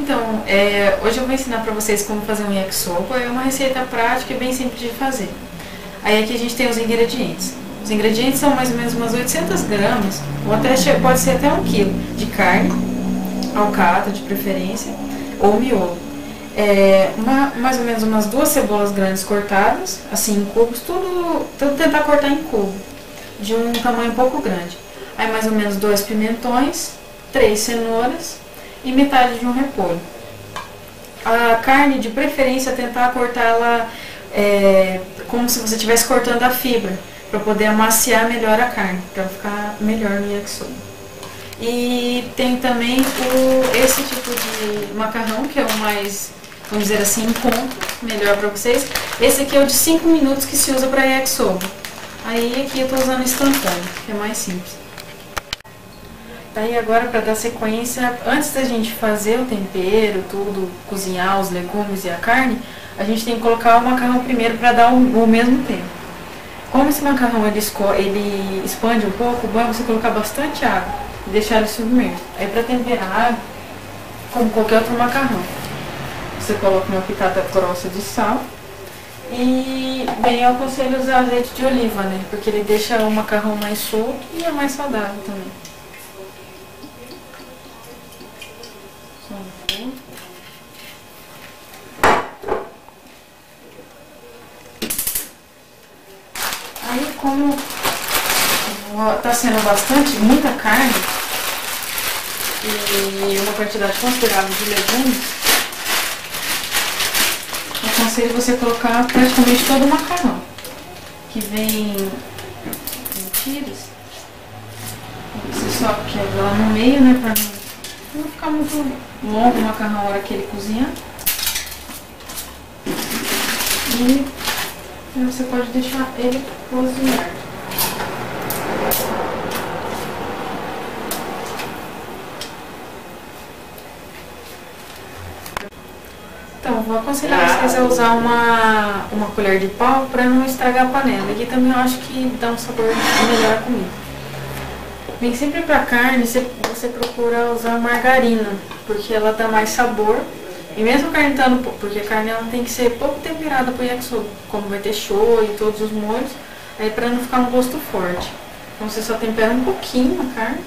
Então, hoje eu vou ensinar pra vocês como fazer um yakisoba. É uma receita prática e bem simples de fazer. Aí aqui a gente tem os ingredientes. Os ingredientes são mais ou menos umas 800 gramas, ou até pode ser até 1 quilo de carne, alcatra de preferência, ou miolo. Mais ou menos umas 2 cebolas grandes cortadas, assim em cubos, tudo tentar cortar em cubo, de um tamanho um pouco grande. Aí mais ou menos 2 pimentões, 3 cenouras e metade de um repolho. A carne, de preferência, tentar cortar ela como se você estivesse cortando a fibra, para poder amaciar melhor a carne, para ficar melhor no yakisoba. E tem também esse tipo de macarrão, que é o mais, vamos dizer assim, em conta, melhor para vocês. Esse aqui é o de 5 minutos que se usa para yakisoba. Aí aqui eu estou usando instantâneo, que é mais simples. Daí agora, para dar sequência, antes da gente fazer o tempero, tudo, cozinhar os legumes e a carne, a gente tem que colocar o macarrão primeiro para dar o mesmo tempo. Como esse macarrão ele expande um pouco, bom é você colocar bastante água e deixar ele submerso. Aí para temperar, como qualquer outro macarrão, você coloca uma pitada grossa de sal e bem, eu aconselho usar azeite de oliva, né? Porque ele deixa o macarrão mais solto e é mais saudável também. Aí, como está sendo muita carne e uma quantidade considerável de legumes, eu aconselho você colocar praticamente todo o macarrão, que vem em tiras. Você só quebra lá no meio, né, para não ficar muito longo o macarrão na hora que ele cozinha. E você pode deixar ele cozinhar. Então, vou aconselhar vocês a usar uma colher de pau para não estragar a panela. Aqui também eu acho que dá um sabor melhor à comida. Bem, sempre para carne você procura usar margarina, porque ela dá mais sabor. E mesmo a carne estando, porque a carne ela tem que ser pouco temperada para o yakisoba, como vai ter shoyu e todos os molhos, aí para não ficar um gosto forte. Então você só tempera um pouquinho a carne,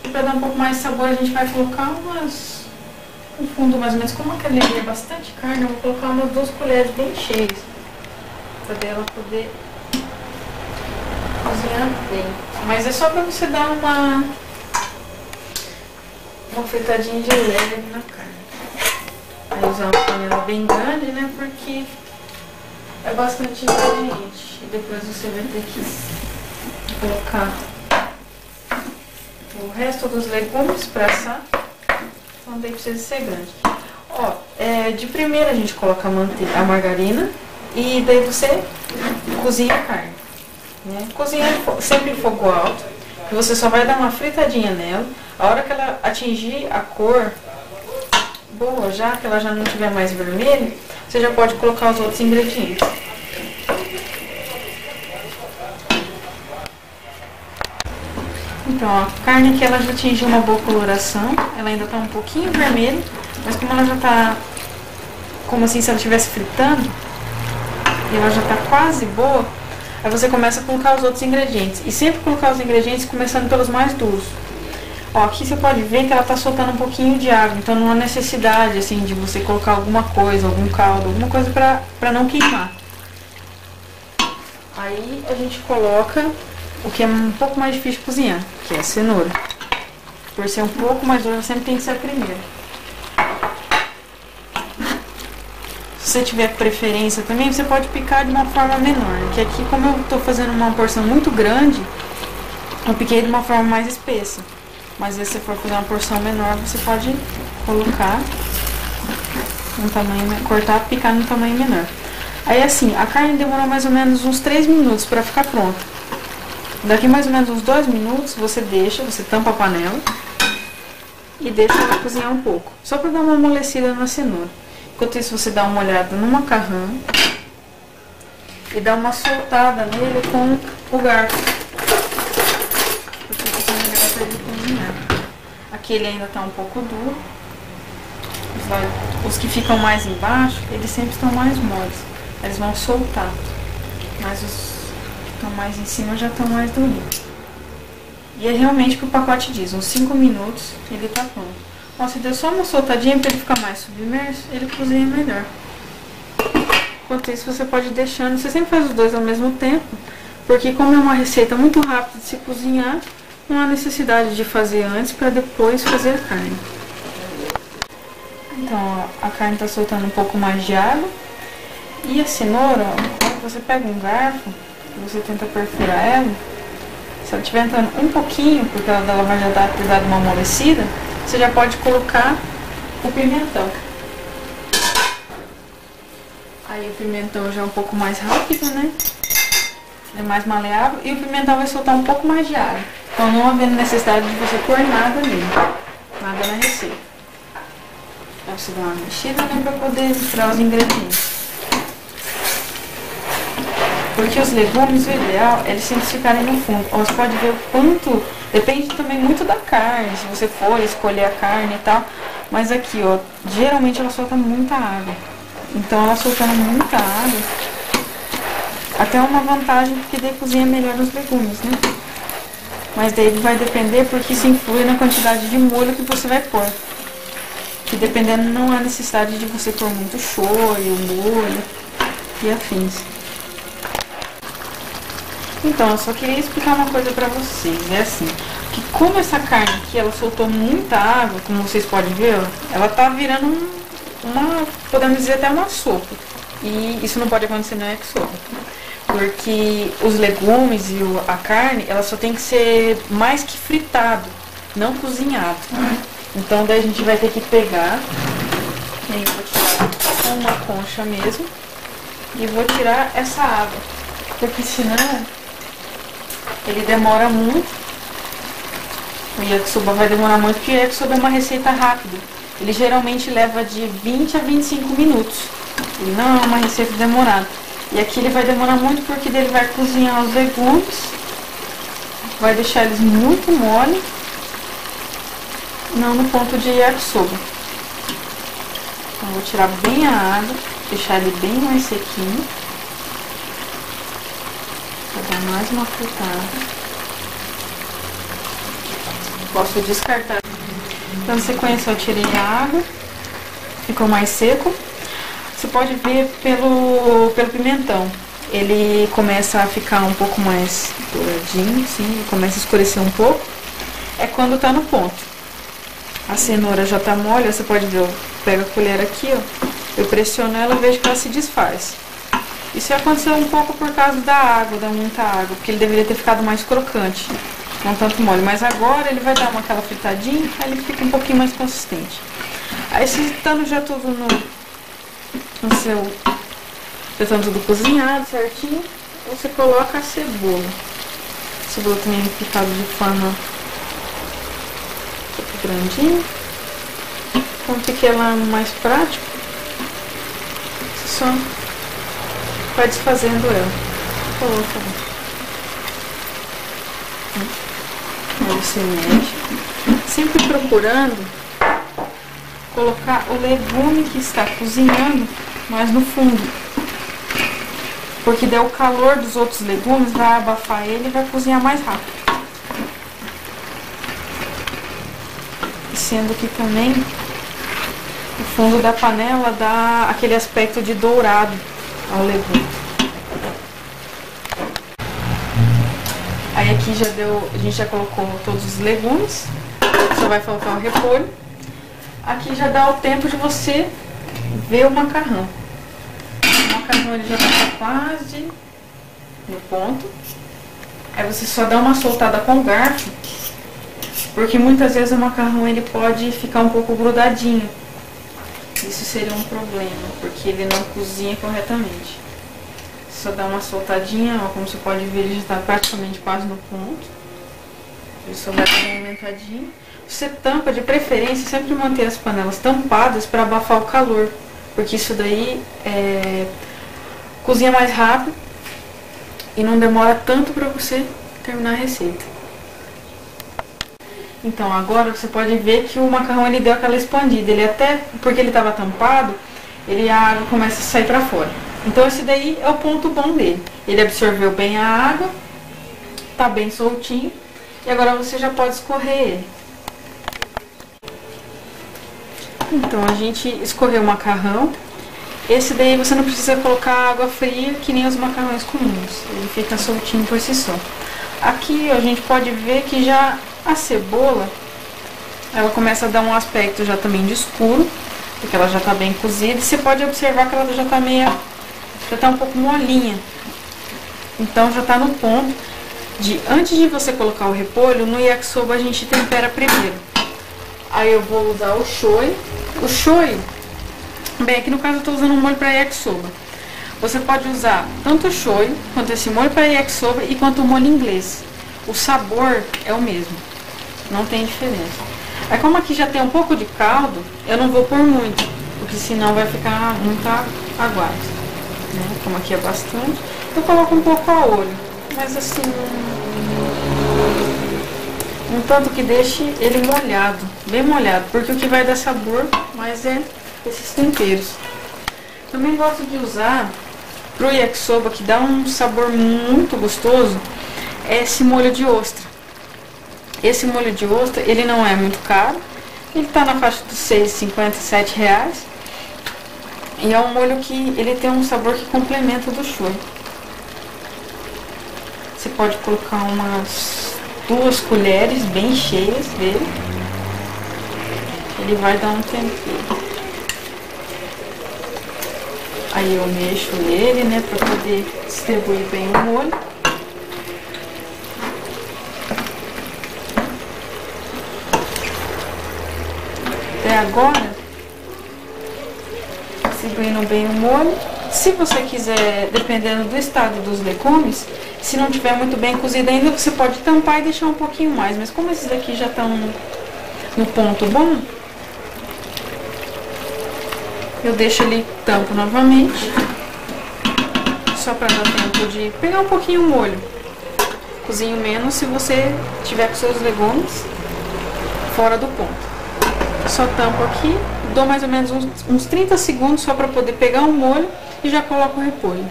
e para dar um pouco mais de sabor a gente vai colocar no fundo mais ou menos, como aquele ali é bastante carne, eu vou colocar umas 2 colheres bem cheias, para ela poder cozinhar bem. Mas é só para você dar uma fritadinha de leve na carne. Aí usar uma panela bem grande, né, porque é bastante ingrediente. E depois você vai ter que colocar o resto dos legumes para assar. Então daí precisa ser grande. Ó, de primeira a gente coloca a margarina e daí você cozinha a carne, né? Cozinha sempre em fogo alto, que você só vai dar uma fritadinha nela. A hora que ela atingir a cor boa, já que ela já não estiver mais vermelha, você já pode colocar os outros ingredientes. Então, ó, a carne aqui ela já atingiu uma boa coloração, ela ainda está um pouquinho vermelha, mas como ela já está, como assim se ela estivesse fritando, e ela já está quase boa, aí você começa a colocar os outros ingredientes. E sempre colocar os ingredientes começando pelos mais duros. Ó, aqui você pode ver que ela tá soltando um pouquinho de água, então não há necessidade, assim, de você colocar alguma coisa, algum caldo, alguma coisa pra não queimar. Aí a gente coloca o que é um pouco mais difícil de cozinhar, que é a cenoura. Por ser um pouco mais dura, sempre tem que ser a primeira. Se você tiver preferência também, você pode picar de uma forma menor, que aqui, como eu tô fazendo uma porção muito grande, eu piquei de uma forma mais espessa. Mas se você for fazer uma porção menor, você pode colocar um tamanho, cortar, picar no tamanho menor. Aí assim, a carne demorou mais ou menos uns 3 minutos para ficar pronta. Daqui mais ou menos uns 2 minutos, você tampa a panela e deixa ela cozinhar um pouco, só para dar uma amolecida na cenoura. Enquanto isso, você dá uma olhada no macarrão e dá uma soltada nele com o garfo. Porque você não vai ele cozinhar. Aqui ele ainda tá um pouco duro. os que ficam mais embaixo, eles sempre estão mais moles. Eles vão soltar. Mas os que estão mais em cima já estão mais durinhos. E é realmente o que o pacote diz, uns 5 minutos ele tá pronto. Ó, se der só uma soltadinha para ele ficar mais submerso, ele cozinha melhor. Enquanto isso, você pode ir deixando, você sempre faz os dois ao mesmo tempo, porque como é uma receita muito rápida de se cozinhar, não há necessidade de fazer antes para depois fazer a carne. Então, ó, a carne está soltando um pouco mais de água. E a cenoura, ó, quando você pega um garfo, você tenta perfurar ela, se ela estiver entrando um pouquinho, porque ela vai já dar precisar de uma amolecida, você já pode colocar o pimentão. Aí o pimentão já é um pouco mais rápido, né? É mais maleável. E o pimentão vai soltar um pouco mais de água. Então não havendo necessidade de você pôr nada nele. Nada na receita. Aí você dá uma mexida, né? Pra poder misturar os ingredientes. Porque os legumes, o ideal é eles sempre ficarem no fundo. Ó, você pode ver o quanto... Depende também muito da carne, se você for escolher a carne e tal. Mas aqui, ó, geralmente ela solta muita água. Então ela soltando muita água, até uma vantagem porque daí cozinha melhor os legumes, né? Mas daí vai depender porque isso influi na quantidade de molho que você vai pôr. Que dependendo não há necessidade de você pôr muito shoyu, molho e afins. Então, eu só queria explicar uma coisa pra vocês, é assim, que como essa carne aqui, ela soltou muita água, como vocês podem ver, ó, ela tá virando podemos dizer até uma sopa. E isso não pode acontecer no yakisoba, porque os legumes e a carne, ela só tem que ser mais que fritado, não cozinhado. Então daí a gente vai ter que pegar, e aí eu vou tirar com uma concha mesmo, e vou tirar essa água, porque senão ele demora muito. O yakisoba vai demorar muito, porque o yakisoba é uma receita rápida. Ele geralmente leva de 20 a 25 minutos. Ele não é uma receita demorada. E aqui ele vai demorar muito porque ele vai cozinhar os legumes. Vai deixar eles muito mole. Não no ponto de yakisoba. Então vou tirar bem a água. Deixar ele bem mais sequinho. Vou dar mais uma fritada. Posso descartar. Então, na sequência, eu tirei a água, ficou mais seco. Você pode ver pelo pimentão. Ele começa a ficar um pouco mais douradinho, assim, começa a escurecer um pouco. É quando tá no ponto. A cenoura já tá mole, você pode ver, eu pego a colher aqui, ó, eu pressiono ela e vejo que ela se desfaz. Isso aconteceu um pouco por causa da água, da muita água, porque ele deveria ter ficado mais crocante. Não tanto mole, mas agora ele vai dar aquela fritadinha, aí ele fica um pouquinho mais consistente. Aí se estando já tudo no seu... Já estando tudo cozinhado certinho, você coloca a cebola. A cebola também é picada de forma grandinha. Então fica ela mais prático. Você só vai desfazendo ela. Coloca. Aí você mexe, sempre procurando colocar o legume que está cozinhando mais no fundo, porque daí o calor dos outros legumes vai abafar ele e vai cozinhar mais rápido. E sendo que também o fundo da panela dá aquele aspecto de dourado ao legume. Aí aqui já deu, a gente já colocou todos os legumes, só vai faltar o repolho. Aqui já dá o tempo de você ver o macarrão. O macarrão ele já tá quase no ponto. Aí você só dá uma soltada com o garfo, porque muitas vezes o macarrão ele pode ficar um pouco grudadinho. Isso seria um problema, porque ele não cozinha corretamente. Só dá uma soltadinha, ó, como você pode ver, ele já está praticamente quase no ponto. Ele só vai dar uma aumentadinha. Você tampa, de preferência, sempre manter as panelas tampadas para abafar o calor, porque isso daí cozinha mais rápido e não demora tanto para você terminar a receita. Então agora você pode ver que o macarrão ele deu aquela expandida, ele até, porque ele estava tampado, a água começa a sair para fora. Então esse daí é o ponto bom dele. Ele absorveu bem a água, tá bem soltinho, e agora você já pode escorrer ele. Então a gente escorreu o macarrão. Esse daí você não precisa colocar água fria que nem os macarrões comuns, ele fica soltinho por si só. Aqui a gente pode ver que já a cebola, ela começa a dar um aspecto já também de escuro, porque ela já tá bem cozida, e você pode observar que ela já tá um pouco molinha. Então já tá no ponto de, antes de você colocar o repolho, no yakisoba a gente tempera primeiro. Aí eu vou usar o shoyu. O shoyu, bem, aqui no caso eu tô usando um molho para yakisoba. Você pode usar tanto o shoyu, quanto esse molho para yakisoba e quanto o molho inglês. O sabor é o mesmo, não tem diferença. Aí como aqui já tem um pouco de caldo, eu não vou pôr muito, porque senão vai ficar muito aguado, né? Como aqui é bastante, eu coloco um pouco a olho, mas assim, um tanto que deixe ele molhado, bem molhado, porque o que vai dar sabor mais é esses temperos. Também gosto de usar pro yakisoba, que dá um sabor muito gostoso, é esse molho de ostra. Esse molho de ostra, ele não é muito caro, ele tá na faixa dos R$6,50, R$7. E é um molho que ele tem um sabor que complementa o do shoyu. Você pode colocar umas 2 colheres bem cheias dele. Ele vai dar um tempero. Aí eu mexo ele, né, pra poder distribuir bem o molho. Até agora, distribuindo bem o molho. Se você quiser, dependendo do estado dos legumes, se não tiver muito bem cozido ainda, você pode tampar e deixar um pouquinho mais. Mas como esses daqui já estão no ponto bom, eu deixo ele tampo novamente, só para dar tempo de pegar um pouquinho o molho. Cozinho menos se você tiver com seus legumes fora do ponto. Só tampo aqui, dou mais ou menos uns 30 segundos só para poder pegar o molho e já coloco o repolho.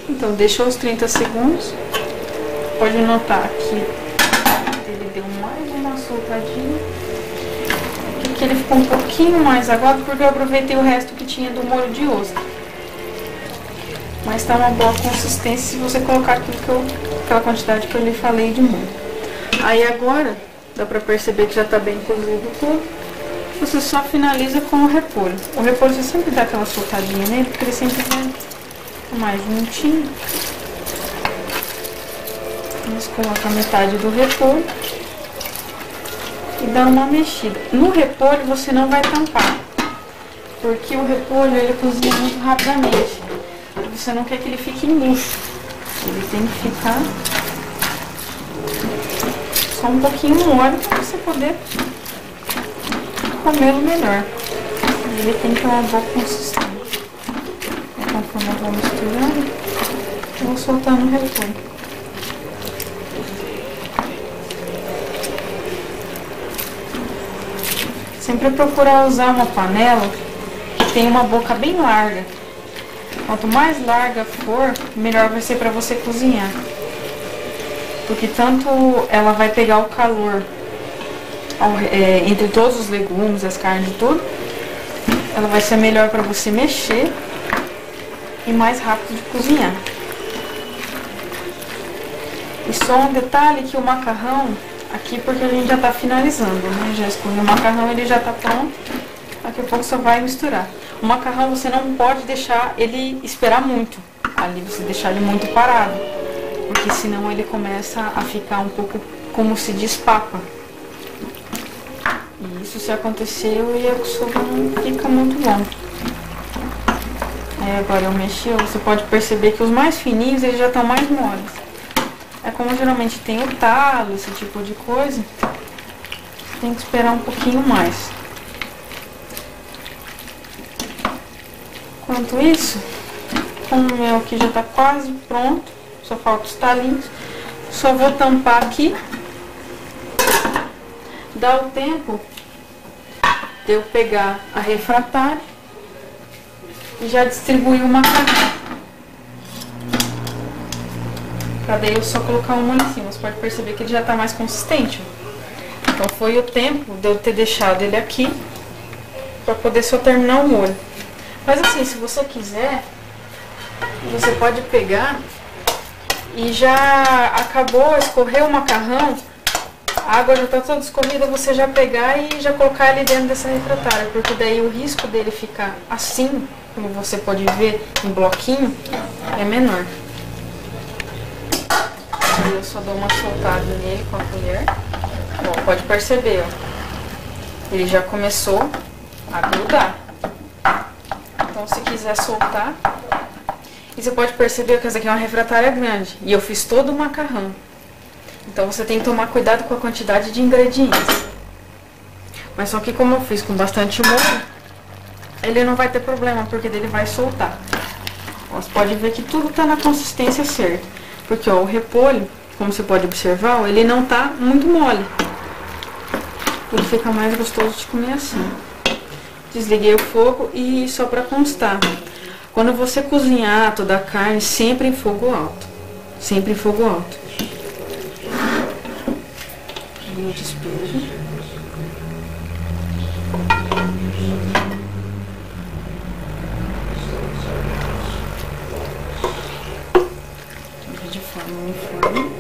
Então deixou os 30 segundos, pode notar que ele deu mais uma soltadinha. Aqui ele ficou um pouquinho mais aguado porque eu aproveitei o resto que tinha do molho de ostra. Mas tá uma boa consistência se você colocar aquela quantidade que eu lhe falei de molho. Aí agora dá pra perceber que já tá bem cozido tudo. Você só finaliza com o repolho. O repolho você sempre dá aquela soltadinha nele, porque ele sempre vai mais juntinho. Vamos colocar metade do repolho e dar uma mexida. No repolho você não vai tampar, porque o repolho ele cozinha muito rapidamente. Você não quer que ele fique murcho. Ele tem que ficar só um pouquinho mole para você poder comê-lo melhor. Ele tem que ter uma boa consistência. Conforme eu vou misturando, eu vou soltando o repolho. Sempre procurar usar uma panela que tenha uma boca bem larga. Quanto mais larga for, melhor vai ser para você cozinhar. Porque tanto ela vai pegar o calor entre todos os legumes, as carnes e tudo, ela vai ser melhor para você mexer e mais rápido de cozinhar. E só um detalhe que o macarrão, aqui porque a gente já tá finalizando, né? Já escolhi o macarrão, ele já tá pronto. Daqui a pouco só vai misturar. O macarrão você não pode deixar ele esperar muito. Ali você deixar ele muito parado, porque senão ele começa a ficar um pouco como se despapa. E isso se acontecer, o yakisoba não fica muito bom. Aí agora eu mexi, você pode perceber que os mais fininhos eles já estão mais moles. É como geralmente tem o talo, esse tipo de coisa, tem que esperar um pouquinho mais. Enquanto isso, como o meu aqui já está quase pronto, só falta os talinhos, Só vou tampar aqui. Dá o tempo de eu pegar a refratária e já distribuir o macarrão. Pra daí eu só colocar o molho em cima. Você pode perceber que ele já tá mais consistente. Então foi o tempo de eu ter deixado ele aqui pra poder só terminar o molho. Mas assim, se você quiser, você pode pegar e já acabou, escorreu o macarrão, a água já está toda escorrida, você já pegar e já colocar ele dentro dessa refratária, porque daí o risco dele ficar assim, como você pode ver em bloquinho, é menor. Aí eu só dou uma soltada nele com a colher. Ó, pode perceber, ó, ele já começou a grudar. Então se quiser soltar, e você pode perceber que essa aqui é uma refratária grande e eu fiz todo o macarrão. Então você tem que tomar cuidado com a quantidade de ingredientes. Mas só que como eu fiz com bastante molho, ele não vai ter problema, porque ele vai soltar. Ó, você pode ver que tudo tá na consistência certa. Porque ó, o repolho, como você pode observar, ó, ele não tá muito mole. Ele fica mais gostoso de comer assim. Desliguei o fogo e só para constar, quando você cozinhar toda a carne, sempre em fogo alto. Sempre em fogo alto. E eu despejo. De forma uniforme.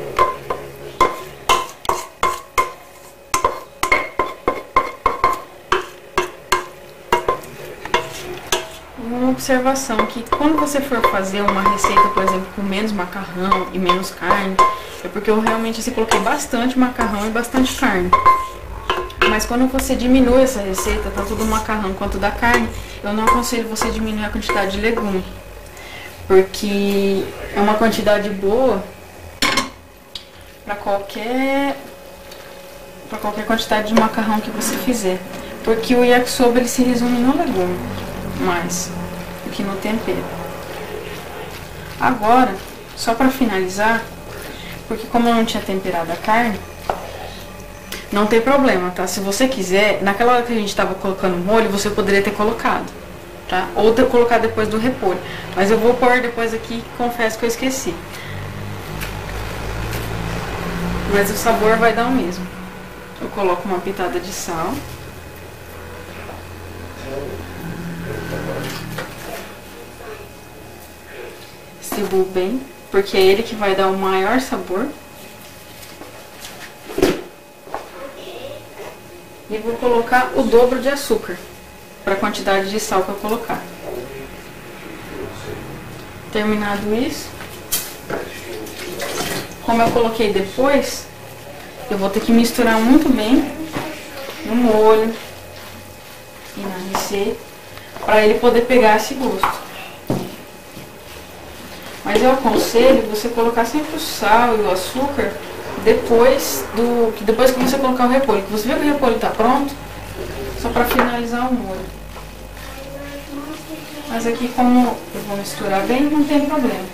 Uma observação que quando você for fazer uma receita, por exemplo, com menos macarrão e menos carne, é porque eu realmente assim, coloquei bastante macarrão e bastante carne. Mas quando você diminui essa receita, tanto do macarrão quanto da carne, eu não aconselho você diminuir a quantidade de legume, porque é uma quantidade boa para qualquer quantidade de macarrão que você fizer, porque o yakisoba ele se resume no legume mais do que no tempero. Agora, só para finalizar, porque como eu não tinha temperado a carne, não tem problema, tá? Se você quiser, naquela hora que a gente estava colocando o molho, você poderia ter colocado, tá? Ou ter colocado depois do repolho. Mas eu vou pôr depois aqui, confesso que eu esqueci. Mas o sabor vai dar o mesmo. Eu coloco uma pitada de sal. Distribuo bem, porque é ele que vai dar o maior sabor. E vou colocar o dobro de açúcar para a quantidade de sal que eu colocar. Terminado isso, como eu coloquei depois, eu vou ter que misturar muito bem no molho e na receita para ele poder pegar esse gosto. Mas eu aconselho você colocar sempre o sal e o açúcar depois que você colocar o repolho. Você vê que o repolho está pronto, só para finalizar o molho. Mas aqui, como eu vou misturar bem, não tem problema.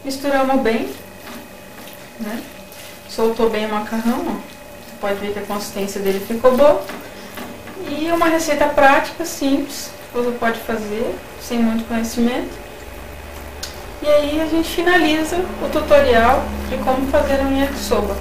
Misturamos bem, né? Soltou bem o macarrão, ó. Você pode ver que a consistência dele ficou boa. E uma receita prática, simples, que você pode fazer sem muito conhecimento. E aí a gente finaliza o tutorial de como fazer um yakisoba.